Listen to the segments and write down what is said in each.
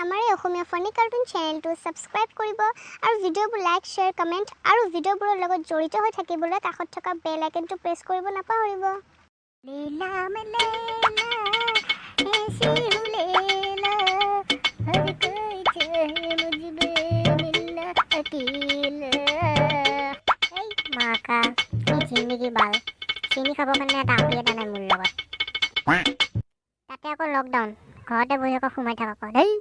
আমাৰ এই অসমীয়া funny cartoon চেনেলটো ছাবস্ক্ৰাইব কৰিব আৰু ভিডিঅ'বোৰ লাইক শ্বেয়াৰ কমেণ্ট আৰু ভিডিঅ'বোৰৰ লগত জড়িত হৈ থাকিবলৈ কাষত থকা বেল আইকনটো প্ৰেছ কৰিব নাপাহৰিব। লীলা মে ऐसी हूँ लेला हर कोई चाहे मुझे मिलना अकेला। এই মাকা কি জিন্দগী বাল চিনি খাবৰ কাৰণে এটা আপি এটা নাই মোৰ লগত। তাতে আকৌ লকডাউন ঘৰতে বহি আকৌ সোমাই থাকা আকৌ দেই।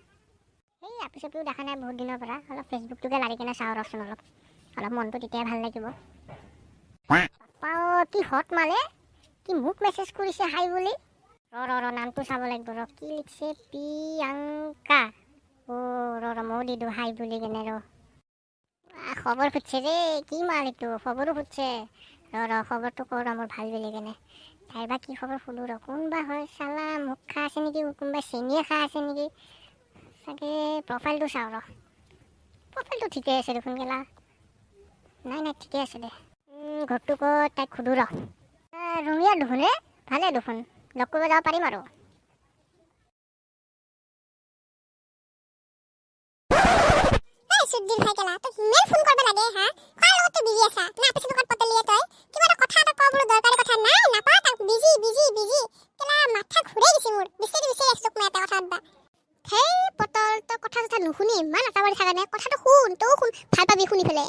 এই আপি চাপিও দেখা নাই বহুত দিনৰ পৰা। অলপ ফেচবুকটোকে লাগি কিনে চাওঁ ৰচোন অলপ মনটো তেতিয়াই ভাল লাগিব। পাপা কি হট মালে কি মোক মেছেজ কৰিছে হাই বুলি। ৰ নামটো চাব লাগিব ৰ কি লিখছে প্ৰিয়ংকা। ৰ ময়ো দি দিওঁ হাই বুলি কেনে ৰ খবৰ সুধছে ৰে কি মাল এইটো খবৰো সুধছে ৰ খবৰটো কওঁ ৰ মোৰ ভাল বুলি কেনে তাই বা কি খবৰ সুধো ৰ কোনবা হয় চালা মোক খা আছে নেকি কোনোবা চেনিয়ে খা আছে নেকি চাগে প্ৰফাইলটো চাওঁ ৰ প্ৰফাইলটো ঠিকে আছে দেখোন গেলা নাই ঠিকে আছে দে ঘৰটো ক'ত তাইক সুধো ৰ ৰঙিয়া দেখোন ৰে ভালে দেখোন লগ কৰিব যাব পাৰিম আৰু সুদ্দিৰ ভাই কেলা তই ইমেল ফোন কৰিব লাগে হা কাৰ লগত তই বিজি আছা না পিছত লগত পতলিয়ে তই কিবা এটা কথা এটা কবলৈ দৰকাৰী কথা নাই নাপা তাক বিজি কেলা মাথা ঘূৰাই দিছে মোৰ বিচাৰি আছো মই এটা কথা আদবা হেই পটল তই কথা নুশুনি ইমান আটাবাৰি থাকা নাই কথাটো শুন তইও শুন ভাল পাবি শুনি পেলাই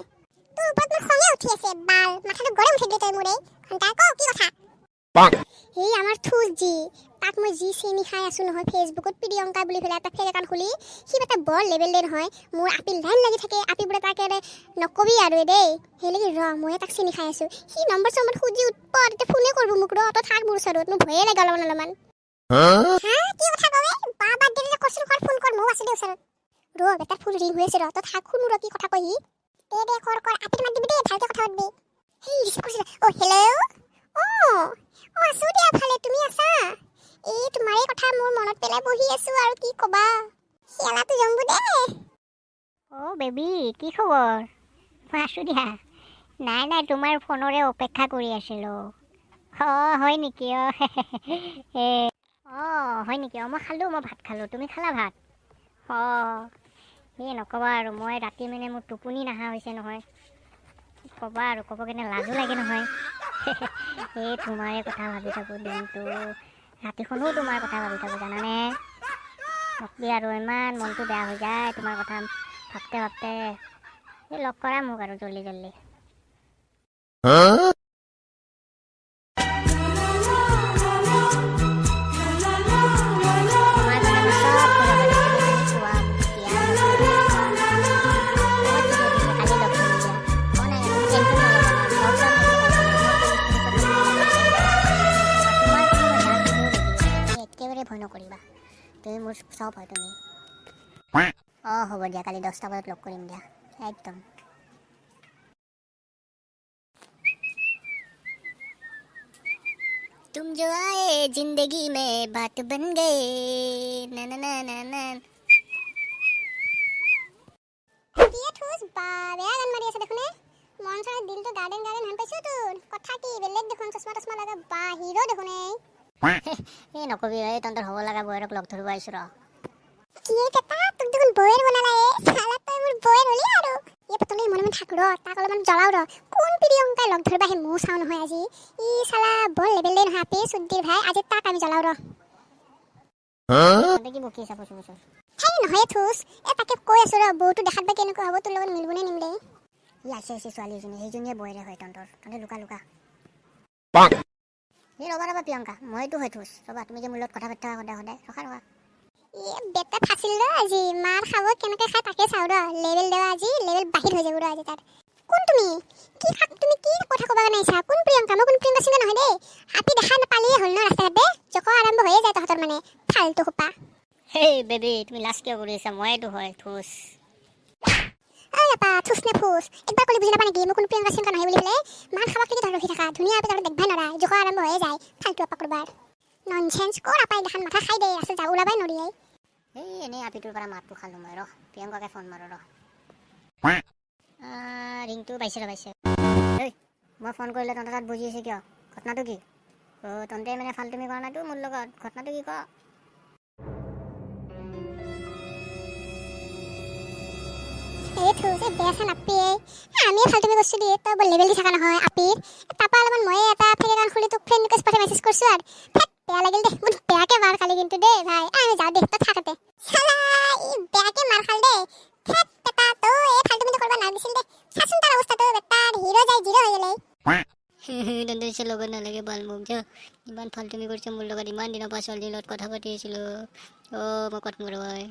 তোৰ ওপৰত মোৰ খঙে উঠি আছে বাল মাথাটো গৰম উঠি দিলে তই মোৰে ঘণ্টা ক কি কথা এই আমাৰ থুজ জি তাক মই যি চিনি খাই আছো নহয় ফেচবুকত প্ৰিয়ংকা বুলি পেলাই এটা ফেক একাউণ্ট খুলি সি এটা বৰ লেভেল দে নহয় মোৰ আপি লাইন লাগি থাকে আপিবোৰে তাকে নকবি আৰু দেই সেইলেকি ৰ মই তাক চিনি খাই আছো সি নম্বৰ চম্বৰ খুজি উঠব তেতিয়া ফোনে কৰিব মোক ৰ তই থাক মোৰ ওচৰত মোৰ ভয়ে লাগে অলপমান হা কি কথা কবে বাদ দিলে কচোন ফোন কৰ মই আছো দে ওচৰত ৰ বেটাৰ ফোন ৰিং হৈ আছে ৰ তই থাক শুনো ৰ কি কথা কই দে কৰ আপি মাত দিবি দে ভালকে কথা পাতবি হেই ৰিচিভ কৰিছ হেল্ল' আছো দিয়া ভালে তুমি আছা এই তোমাৰে কথা মোৰ মনত পেলাই বহি আছো আৰু কি কবা খেলাটো জম্বু দে বেবি কি খবৰ মই আছো দিয়া নাই তোমাৰ ফোনৰে অপেক্ষা কৰি আছিলো হয় নেকি হয় নেকি মই খালো মই ভাত খালো তুমি খালা ভাত এই নকবা আৰু মই ৰাতি মানে মোৰ টোপনি নাহা হৈছে নহয় কবা আৰু ক'ব কেনে লাজো লাগে নহয় এই তোমাৰে কথা ভাবি থাকোঁ দিনটো ৰাতিখনো তোমাৰ কথা ভাবি থাকোঁ জানানে নকবি আৰু ইমান মনটো বেয়া হৈ যায় তোমাৰ কথা ভাবতে এই লগ কৰা মোক আৰু জল্দি ভয় নকৰিবা তুমি মোৰ চব হয় তুমি হ'ব দিয়া কালি 10টা বজাত লগ কৰিম দিয়া একদম तुम जो आए जिंदगी में बात बन गए ना ना ना ना ना ये ठोस बेया गान मारि আছে দেখোনে মন চৰা দিলটো গাৰ্ডেন হান পাইছো তোৰ কথা কি বেলেগ দেখোন চশমা লগা বা হিৰো দেখোনে এই নকবি এই তন্তৰ হ'ব লগা বয়ৰক লগ ধৰিব আহিছো ৰ কি কেটা তোক দেখোন বয়ৰ বনালা সালা তই মোৰ বয়ৰ হলি আৰু এই পতলে মনে থাক ৰ তাক অলপমান জ্বলাও ৰ কোন প্ৰিয়ংকা লগ ধৰিবা হে মো চাও নহয় আজি ই সালা বৰ লেভেল দে নহয় আপি সুদ্দিৰ ভাই আজি তাক আমি জ্বলাও ৰ ততে কি বকি আছা পছু হেই নহয় থুস তাকে কৈ আছো ৰ বউটো দেখাত বা কেনেকুৱা হ'ব তোৰ লগত মিলবনে নিমলে ই আছে ছোৱালীজনী সেইজনীয়ে বয়ৰে হয় তন্তে লুকা এই ৰবা প্ৰিয়ংকা মইতো হৈ থোস ৰবা তুমি যে মোৰ লগত কথা পাতি থকা সদায় ৰখা বেটা ফাছিল ৰ আজি মাৰ খাব কেনেকৈ খাই তাকে চাও ৰ লেভেল দেৱা আজি লেভেল বাহিৰ হৈ যাব ৰ আজি তাৰ কোন তুমি কি কথা কবা নাইছা কোন প্ৰিয়ংকা মই কোন প্ৰিয়ংকা চিনা নহয় দেই আপি দেখা নাপালিয়ে হ'ল ন ৰাস্তাতে জক আৰম্ভ হৈয়ে যায় তহঁতৰ মানে ফালতু খোপা হেই বেবি তুমি লাজ কিয় কৰি আছা মইতো হয় থুস থুস নে ফুস একবাৰ কলি বুজি নাপা নেকি মই কোন প্ৰিয়ংকা চিনা নহয় বুলি পেলাই মাৰ খাবাক কি ধৰ ৰখি থাকা ধুনীয়া আপি তাৰ দেখবাই নৰা জক আৰম্ভ হৈয়ে যায় ফালতু আপা কৰবাৰ ননসেন্স কৰ আপাই দেখান মাথা খাই দে আছে যা ওলাবাই নৰি এই এনেই আপিটোৰ পৰা মাতটো খালো মই ৰ প্ৰিয়ংকাকে ফোন মাৰো ৰ ৰিংটো পাইছে এই মই ফোন কৰিলে তহঁতৰ তাত বুজি আছে কিয় ঘটনাটো কি তহঁতে মানে ফালতুমি কৰা নাইতো মোৰ লগত ঘটনাটো কি ক এই থৌছে বেয়া চা নাপিয়ে আমি ফালতুমি কৰছো দি তই বৰ লেভেল দি থাকা নহয় আপিৰ তাপা অলপমান মই এটা ফেক একাউণ্ট খুলি তোক ফ্ৰেণ্ড ৰিকুৱেষ্ট পঠাই মেছেজ কৰছো আৰু ফেক বেয়া লাগিল দে বহুত বেয়াকে মাৰ খালি কিন্তু দে ভাই আমি যাওঁ দে তই থাকতে চালা ই বেয়াকে মাৰ খাল দে ফেক বেটা তই এই ফালতুমিটো কৰবা নালাগিছিল দে চাচোন তাৰ অৱস্থাটো বেটাৰ হিৰো যায় জিৰো হৈ গ'লে দন্দৰিছে লগত নালাগে বাল মোক যা ইমান ফাল্টুমি কৰিছে মোৰ লগত ইমান দিনৰ পৰা ছোৱালীৰ লগত কথা পাতি আছিলোঁ মই ক'ত মোৰ হয়